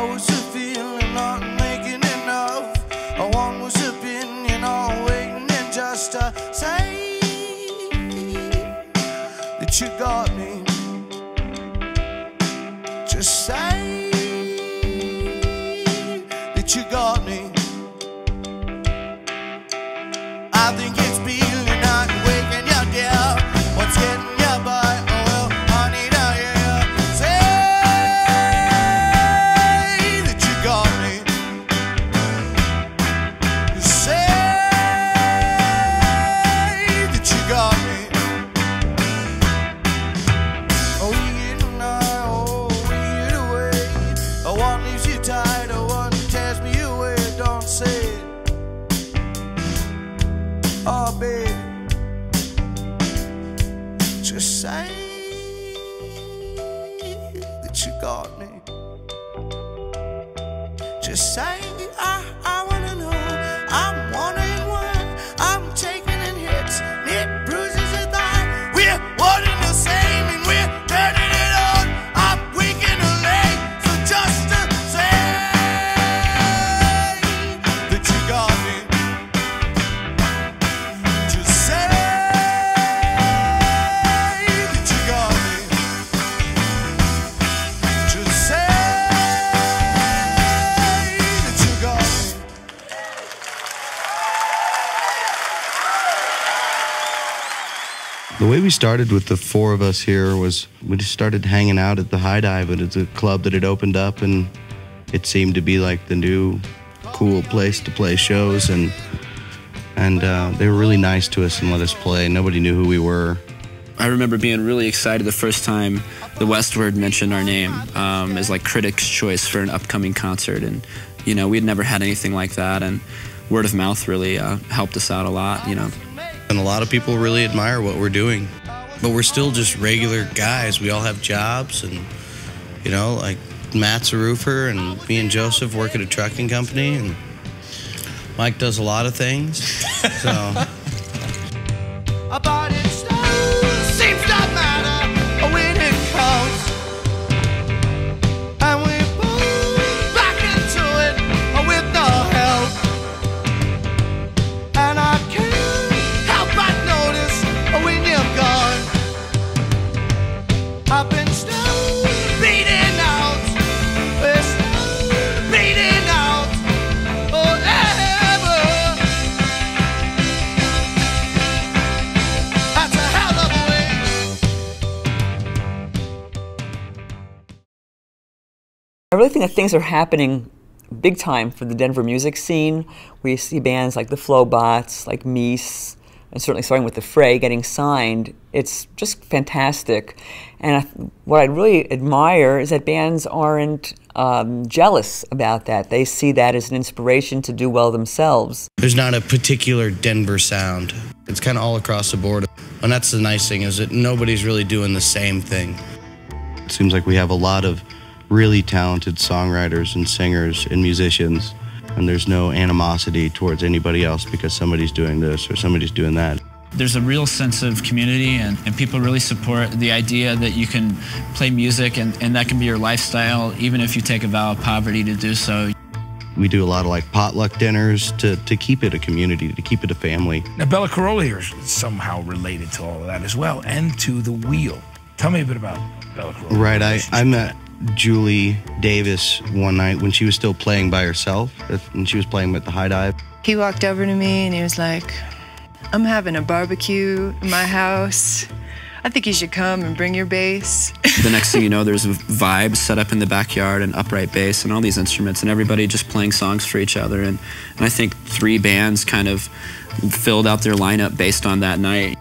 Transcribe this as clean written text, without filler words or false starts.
I was a feeling not making enough. One was opinion, all waiting and just to say that you got me. Just say that you got me. I think it's feeling not waking you down. What's getting you by? Oh well, I need to hear. Say that you got me. Say that you got me. Oh, we get night, oh, we get away. Oh, one leaves you tired, oh, one tears me away. Don't say it. Oh, babe, just say that you got me. Just say, I wanna know. I'm wondering why I'm taking in hits, it bruises a thigh. We're one and the same, and we're turning it on. I'm weak and late, so just to say that you got me. The way we started with the four of us here was we just started hanging out at the High Dive, and it's a club that had opened up, and it seemed to be like the new cool place to play shows, and they were really nice to us and let us play. Nobody knew who we were. I remember being really excited the first time the Westward mentioned our name as like Critics' Choice for an upcoming concert, and you know, we'd never had anything like that, and word of mouth really helped us out a lot, you know. And a lot of people really admire what we're doing. But we're still just regular guys. We all have jobs, and, you know, like Matt's a roofer, and me and Joseph work at a trucking company, and Mike does a lot of things, so. About it seems to matter when it counts. And we pull back into it with no help. And I can't I've been still beating out, we're still beating out forever. That's a hell of a way. I really think that things are happening big time for the Denver music scene. We see bands like the Flowbots, like Meese, and certainly starting with the Fray getting signed. It's just fantastic. And what I really admire is that bands aren't jealous about that. They see that as an inspiration to do well themselves. There's not a particular Denver sound. It's kind of all across the board. And that's the nice thing, is that nobody's really doing the same thing. It seems like we have a lot of really talented songwriters and singers and musicians, and there's no animosity towards anybody else because somebody's doing this or somebody's doing that. There's a real sense of community, and people really support the idea that you can play music and that can be your lifestyle, even if you take a vow of poverty to do so. We do a lot of like potluck dinners to keep it a community, to keep it a family. Now, Bella Caroli is somehow related to all of that as well, and to the Wheel. Tell me a bit about Bella Caroli. Right, I met Julie Davis one night when she was still playing by herself, and she was playing with the High Dive. He walked over to me and he was like, I'm having a barbecue in my house. I think you should come and bring your bass. The next thing you know, there's vibes set up in the backyard, and upright bass and all these instruments, and everybody just playing songs for each other. And I think 3 bands kind of filled out their lineup based on that night.